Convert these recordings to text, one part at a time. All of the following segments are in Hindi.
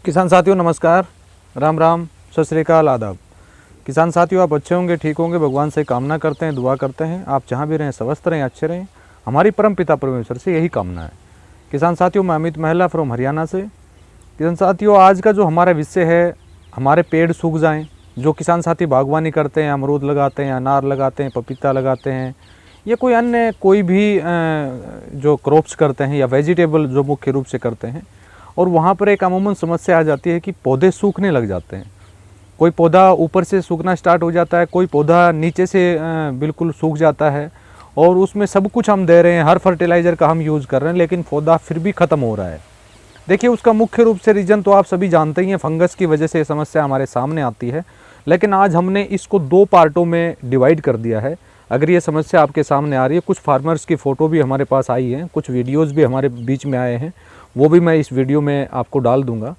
किसान साथियों नमस्कार, राम राम, सत श्री अकाल, आदाब। किसान साथियों आप अच्छे होंगे, ठीक होंगे, भगवान से कामना करते हैं, दुआ करते हैं आप जहाँ भी रहें स्वस्थ रहें, अच्छे रहें। हमारी परम पिता परमेश्वर से यही कामना है। किसान साथियों मैं अमित महिला फ्रॉम हरियाणा से। किसान साथियों आज का जो हमारा विषय है, हमारे पेड़ सूख जाएँ। जो किसान साथी बागवानी करते हैं, अमरूद लगाते हैं, अनार लगाते हैं, पपीता लगाते हैं या कोई अन्य कोई भी जो क्रॉप्स करते हैं या वेजिटेबल जो मुख्य रूप से करते हैं, और वहाँ पर एक अमूमन समस्या आ जाती है कि पौधे सूखने लग जाते हैं। कोई पौधा ऊपर से सूखना स्टार्ट हो जाता है, कोई पौधा नीचे से बिल्कुल सूख जाता है और उसमें सब कुछ हम दे रहे हैं, हर फर्टिलाइज़र का हम यूज़ कर रहे हैं, लेकिन पौधा फिर भी ख़त्म हो रहा है। देखिए उसका मुख्य रूप से रीज़न तो आप सभी जानते ही हैं, फंगस की वजह से ये समस्या हमारे सामने आती है। लेकिन आज हमने इसको 2 पार्टों में डिवाइड कर दिया है। अगर ये समस्या आपके सामने आ रही है, कुछ फार्मर्स की फ़ोटो भी हमारे पास आई हैं, कुछ वीडियोज़ भी हमारे बीच में आए हैं, वो भी मैं इस वीडियो में आपको डाल दूंगा।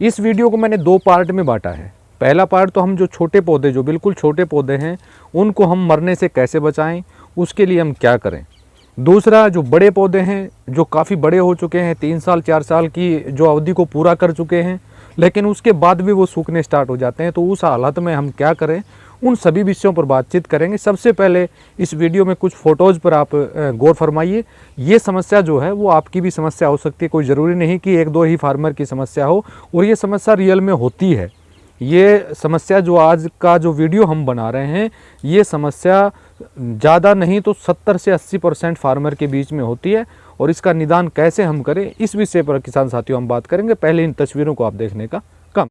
इस वीडियो को मैंने 2 पार्ट में बांटा है। पहला पार्ट तो हम जो छोटे पौधे, जो बिल्कुल छोटे पौधे हैं, उनको हम मरने से कैसे बचाएं, उसके लिए हम क्या करें। दूसरा जो बड़े पौधे हैं, जो काफ़ी बड़े हो चुके हैं, 3 साल 4 साल की जो अवधि को पूरा कर चुके हैं, लेकिन उसके बाद भी वो सूखने स्टार्ट हो जाते हैं, तो उस हालत में हम क्या करें, उन सभी विषयों पर बातचीत करेंगे। सबसे पहले इस वीडियो में कुछ फ़ोटोज़ पर आप गौर फरमाइए। ये समस्या जो है वो आपकी भी समस्या हो सकती है, कोई ज़रूरी नहीं कि 1-2 ही फार्मर की समस्या हो, और ये समस्या रियल में होती है। ये समस्या जो आज का जो वीडियो हम बना रहे हैं, ये समस्या ज़्यादा नहीं तो 70 से 80% फार्मर के बीच में होती है, और इसका निदान कैसे हम करें, इस विषय पर किसान साथियों हम बात करेंगे। पहले इन तस्वीरों को आप देखने का काम।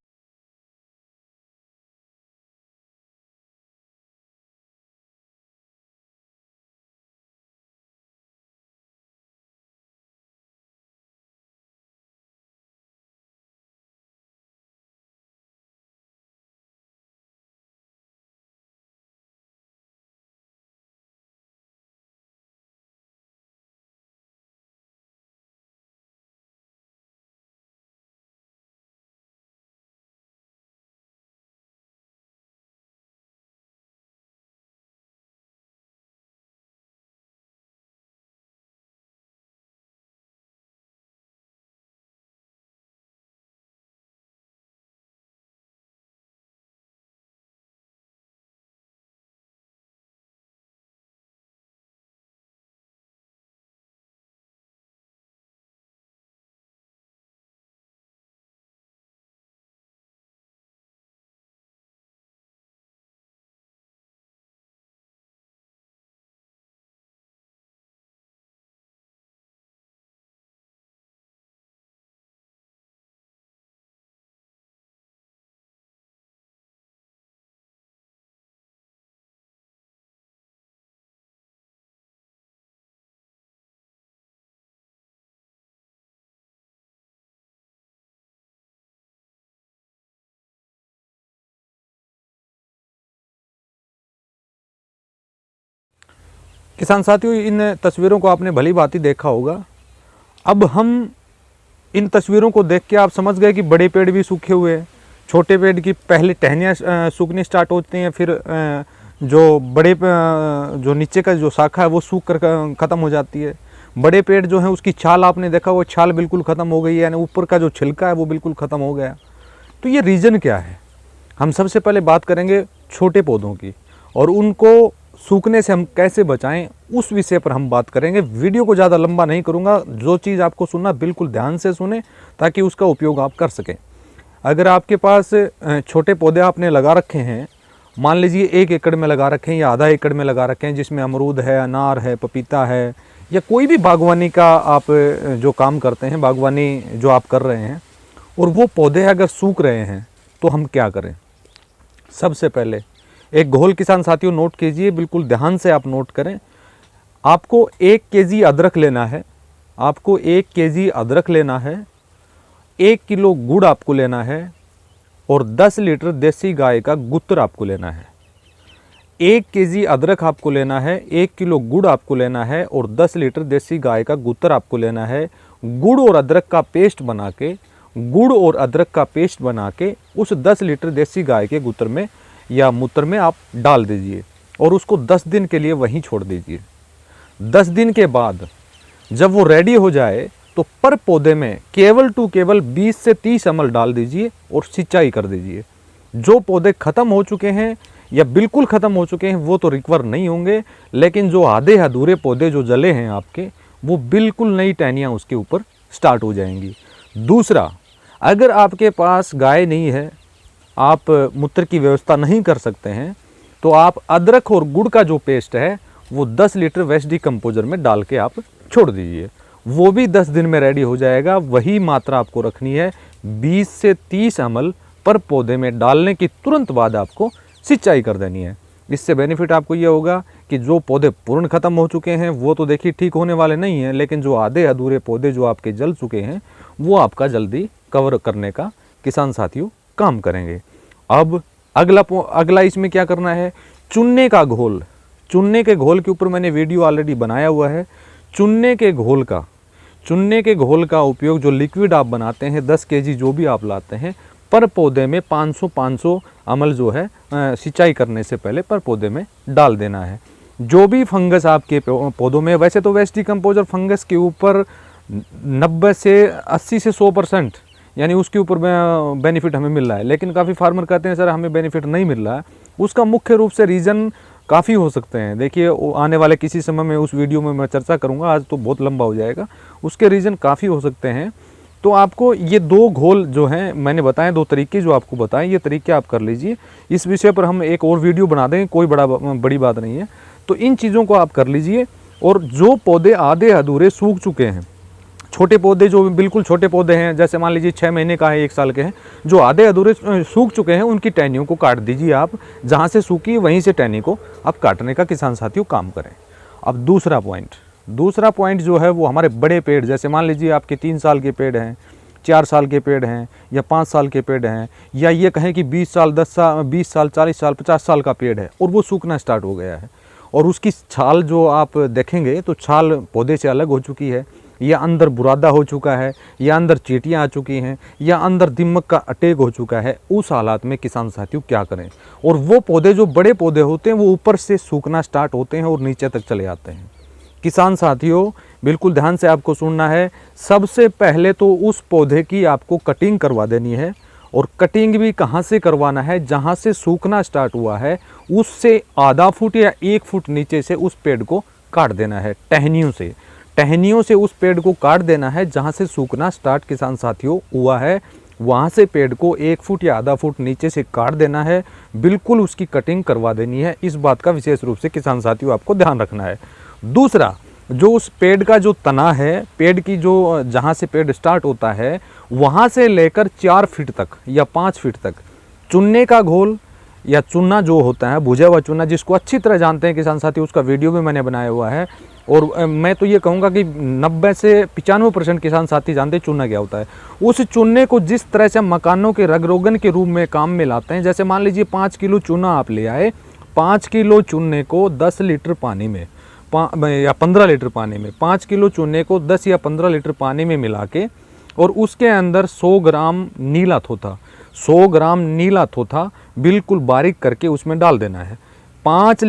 किसान साथियों इन तस्वीरों को आपने भली भांति देखा होगा। अब हम इन तस्वीरों को देख के आप समझ गए कि बड़े पेड़ भी सूखे हुए हैं, छोटे पेड़ की पहले टहनियाँ सूखनी स्टार्ट होती हैं, फिर जो बड़े जो नीचे का जो शाखा है वो सूख कर ख़त्म हो जाती है। बड़े पेड़ जो है उसकी छाल आपने देखा, वो छाल बिल्कुल ख़त्म हो गई है, यानी ऊपर का जो छिलका है वो बिल्कुल ख़त्म हो गया। तो ये रीज़न क्या है? हम सबसे पहले बात करेंगे छोटे पौधों की, और उनको सूखने से हम कैसे बचाएं, उस विषय पर हम बात करेंगे। वीडियो को ज़्यादा लंबा नहीं करूंगा, जो चीज़ आपको सुनना बिल्कुल ध्यान से सुने ताकि उसका उपयोग आप कर सकें। अगर आपके पास छोटे पौधे आपने लगा रखे हैं, मान लीजिए 1 एकड़ में लगा रखे हैं या आधा एकड़ में लगा रखे हैं, जिसमें अमरूद है, अनार है, पपीता है, या कोई भी बागवानी का आप जो काम करते हैं, बागवानी जो आप कर रहे हैं, और वो पौधे अगर सूख रहे हैं तो हम क्या करें। सबसे पहले एक घोल किसान साथियों नोट कीजिए, बिल्कुल ध्यान से आप नोट करें। आपको 1 केजी अदरक लेना है, आपको 1 केजी अदरक लेना है, 1 किलो गुड़ आपको लेना है, और 10 लीटर देसी गाय का गूत्र आपको लेना है। 1 केजी अदरक आपको लेना है, 1 किलो गुड़ आपको लेना है, और 10 लीटर देसी गाय का गूत्र आपको लेना है। गुड़ और अदरक का पेस्ट बना के, गुड़ और अदरक का पेस्ट बना के उस 10 लीटर देसी गाय के गूत्र में या मूत्र में आप डाल दीजिए, और उसको 10 दिन के लिए वहीं छोड़ दीजिए। 10 दिन के बाद जब वो रेडी हो जाए तो पर पौधे में केवल टू केवल 20 से 30 ml डाल दीजिए और सिंचाई कर दीजिए। जो पौधे ख़त्म हो चुके हैं या बिल्कुल ख़त्म हो चुके हैं वो तो रिकवर नहीं होंगे, लेकिन जो आधे अधूरे पौधे जो जले हैं आपके, वो बिल्कुल नई टहनियाँ उसके ऊपर स्टार्ट हो जाएंगी। दूसरा, अगर आपके पास गाय नहीं है, आप मूत्र की व्यवस्था नहीं कर सकते हैं, तो आप अदरक और गुड़ का जो पेस्ट है वो 10 लीटर वेस्ट डिकम्पोजर में डाल के आप छोड़ दीजिए। वो भी 10 दिन में रेडी हो जाएगा। वही मात्रा आपको रखनी है, 20 से 30 ml पर पौधे में डालने की तुरंत बाद आपको सिंचाई कर देनी है। इससे बेनिफिट आपको ये होगा कि जो पौधे पूर्ण ख़त्म हो चुके हैं वो तो देखिए ठीक होने वाले नहीं हैं, लेकिन जो आधे अधूरे पौधे जो आपके जल चुके हैं वो आपका जल्दी कवर करने का किसान साथियों काम करेंगे। अब अगला इसमें क्या करना है, चुनने का घोल। चुनने के घोल के ऊपर मैंने वीडियो ऑलरेडी बनाया हुआ है। चुनने के घोल का उपयोग जो लिक्विड आप बनाते हैं 10 kg जो भी आप लाते हैं, पर पौधे में 500 ml जो है सिंचाई करने से पहले पर पौधे में डाल देना है। जो भी फंगस आपके पौधों में, वैसे तो वेस्ट डिकम्पोजर फंगस के ऊपर 90 से 80 से 100% यानी उसके ऊपर बेनिफिट हमें मिल रहा है, लेकिन काफ़ी फार्मर कहते हैं सर हमें बेनिफिट नहीं मिल रहा है। उसका मुख्य रूप से रीज़न काफ़ी हो सकते हैं। देखिए आने वाले किसी समय में उस वीडियो में मैं चर्चा करूंगा, आज तो बहुत लंबा हो जाएगा। उसके रीज़न काफ़ी हो सकते हैं। तो आपको ये 2 घोल जो हैं मैंने बताए, 2 तरीके जो आपको बताएं, ये तरीके आप कर लीजिए। इस विषय पर हम एक और वीडियो बना देंगे, कोई बड़ी बात नहीं है। तो इन चीज़ों को आप कर लीजिए। और जो पौधे आधे अधूरे सूख चुके हैं, छोटे पौधे जो बिल्कुल छोटे पौधे हैं, जैसे मान लीजिए 6 महीने का है, 1 साल के हैं, जो आधे अधूरे सूख चुके हैं, उनकी टहनियों को काट दीजिए आप। जहाँ से सूखी वहीं से टहनी को आप काटने का किसान साथियों काम करें। अब दूसरा पॉइंट जो है वो हमारे बड़े पेड़, जैसे मान लीजिए आपके 3 साल के पेड़ हैं, 4 साल के पेड़ हैं या 5 साल के पेड़ हैं, या ये कहें कि 20 साल 10 साल 20 साल 40 साल 50 साल का पेड़ है और वो सूखना स्टार्ट हो गया है, और उसकी छाल जो आप देखेंगे तो छाल पौधे से अलग हो चुकी है, या अंदर बुरादा हो चुका है, या अंदर चींटियाँ आ चुकी हैं, या अंदर दीमक का अटैक हो चुका है, उस हालात में किसान साथियों क्या करें। और वो पौधे जो बड़े पौधे होते हैं वो ऊपर से सूखना स्टार्ट होते हैं और नीचे तक चले आते हैं। किसान साथियों बिल्कुल ध्यान से आपको सुनना है। सबसे पहले तो उस पौधे की आपको कटिंग करवा देनी है, और कटिंग भी कहाँ से करवाना है, जहाँ से सूखना स्टार्ट हुआ है उससे आधा फुट या 1 फुट नीचे से उस पेड़ को काट देना है। टहनियों से उस पेड़ को काट देना है जहाँ से सूखना स्टार्ट किसान साथियों हुआ है, वहाँ से पेड़ को 1 फुट या आधा फुट नीचे से काट देना है। बिल्कुल उसकी कटिंग करवा देनी है। इस बात का विशेष रूप से किसान साथियों आपको ध्यान रखना है। दूसरा, जो उस पेड़ का जो तना है, पेड़ की जो जहाँ से पेड़ स्टार्ट होता है वहाँ से लेकर 4 फीट तक या 5 फीट तक चुनने का घोल या चूना जो होता है, भुजा हुआ चूना, जिसको अच्छी तरह जानते हैं किसान साथी, उसका वीडियो भी मैंने बनाया हुआ है। और मैं तो ये कहूँगा कि 90 से 95% किसान साथी जानते हैं चूना क्या होता है। उस चूने को जिस तरह से मकानों के रग रोगन के रूप में काम में लाते हैं, जैसे मान लीजिए 5 किलो चूना आप ले आए, 5 किलो चूने को 10 लीटर पानी में या 15 लीटर पानी में, 5 किलो चूने को 10 या 15 लीटर पानी में मिला के, और उसके अंदर 100 ग्राम नीला थोथा बिल्कुल बारीक करके उसमें डाल देना है। 5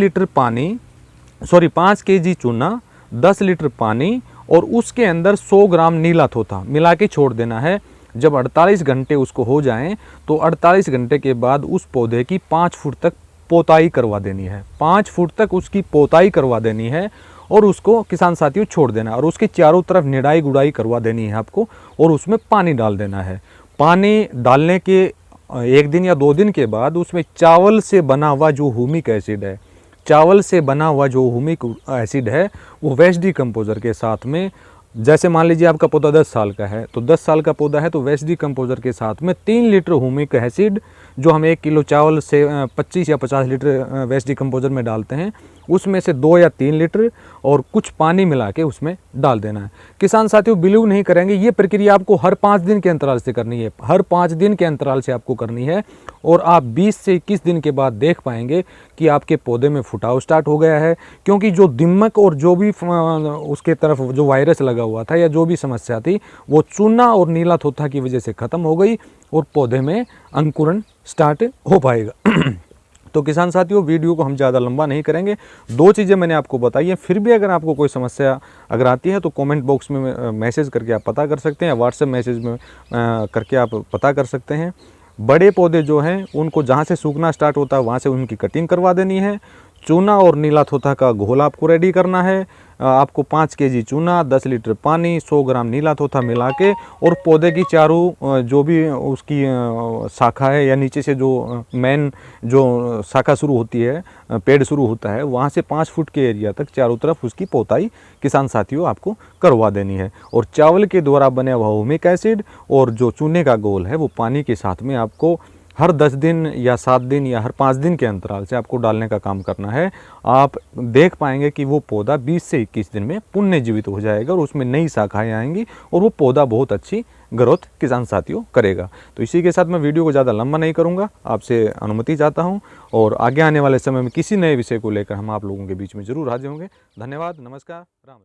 kg चूना, 10 लीटर पानी और उसके अंदर 100 ग्राम नीला थोथा मिला के छोड़ देना है। जब 48 घंटे उसको हो जाएं तो 48 घंटे के बाद उस पौधे की 5 फुट तक पोताई करवा देनी है। 5 फुट तक उसकी पोताई करवा देनी है और उसको किसान साथियों छोड़ देना, और उसकी चारों तरफ निड़ाई गुड़ाई करवा देनी है आपको, और उसमें पानी डाल देना है। पानी डालने के 1 दिन या 2 दिन के बाद उसमें चावल से बना हुआ जो ह्यूमिक एसिड है वो वेस्ट डिकम्पोजर के साथ में, जैसे मान लीजिए आपका पौधा 10 साल का है तो 10 साल का पौधा है तो वेस्ट डिकम्पोजर के साथ में 3 लीटर ह्यूमिक एसिड, जो हम 1 किलो चावल से 25 या 50 लीटर वेस्ट डिकम्पोजर में डालते हैं, उसमें से 2 या 3 लीटर और कुछ पानी मिला के उसमें डाल देना है। किसान साथियों बिलीव नहीं करेंगे, ये प्रक्रिया आपको हर 5 दिन के अंतराल से करनी है, हर 5 दिन के अंतराल से आपको करनी है, और आप 20 से 21 दिन के बाद देख पाएंगे कि आपके पौधे में फुटाव स्टार्ट हो गया है। क्योंकि जो दीमक और जो भी उसके तरफ जो वायरस लगा हुआ था या जो भी समस्या थी वो चूना और नीला थोथा की वजह से ख़त्म हो गई और पौधे में अंकुरण स्टार्ट हो पाएगा। तो किसान साथियों, वीडियो को हम ज़्यादा लंबा नहीं करेंगे। 2 चीज़ें मैंने आपको बताई हैं। फिर भी अगर आपको कोई समस्या अगर आती है तो कमेंट बॉक्स में मैसेज करके आप पता कर सकते हैं, या व्हाट्सएप मैसेज में करके आप पता कर सकते हैं। बड़े पौधे जो हैं उनको जहाँ से सूखना स्टार्ट होता है वहाँ से उनकी कटिंग करवा देनी है। चूना और नीला थोथा का घोल आपको रेडी करना है। आपको 5 केजी चूना, 10 लीटर पानी, 100 ग्राम नीला थोथा मिला के, और पौधे की चारों जो भी उसकी शाखा है या नीचे से जो मेन जो शाखा शुरू होती है, पेड़ शुरू होता है, वहाँ से 5 फुट के एरिया तक चारों तरफ उसकी पोताई किसान साथियों आपको करवा देनी है। और चावल के द्वारा बने हुआ ह्यूमिक एसिड और जो चूने का घोल है वो पानी के साथ में आपको हर 10 दिन या 7 दिन या हर 5 दिन के अंतराल से आपको डालने का काम करना है। आप देख पाएंगे कि वो पौधा 20 से 21 दिन में पुनर्जीवित हो जाएगा और उसमें नई शाखाएं आएंगी और वो पौधा बहुत अच्छी ग्रोथ किसान साथियों करेगा। तो इसी के साथ मैं वीडियो को ज़्यादा लंबा नहीं करूँगा, आपसे अनुमति चाहता हूँ, और आगे आने वाले समय में किसी नए विषय को लेकर हम आप लोगों के बीच में ज़रूर हाजिर होंगे। धन्यवाद, नमस्कार, राम राम।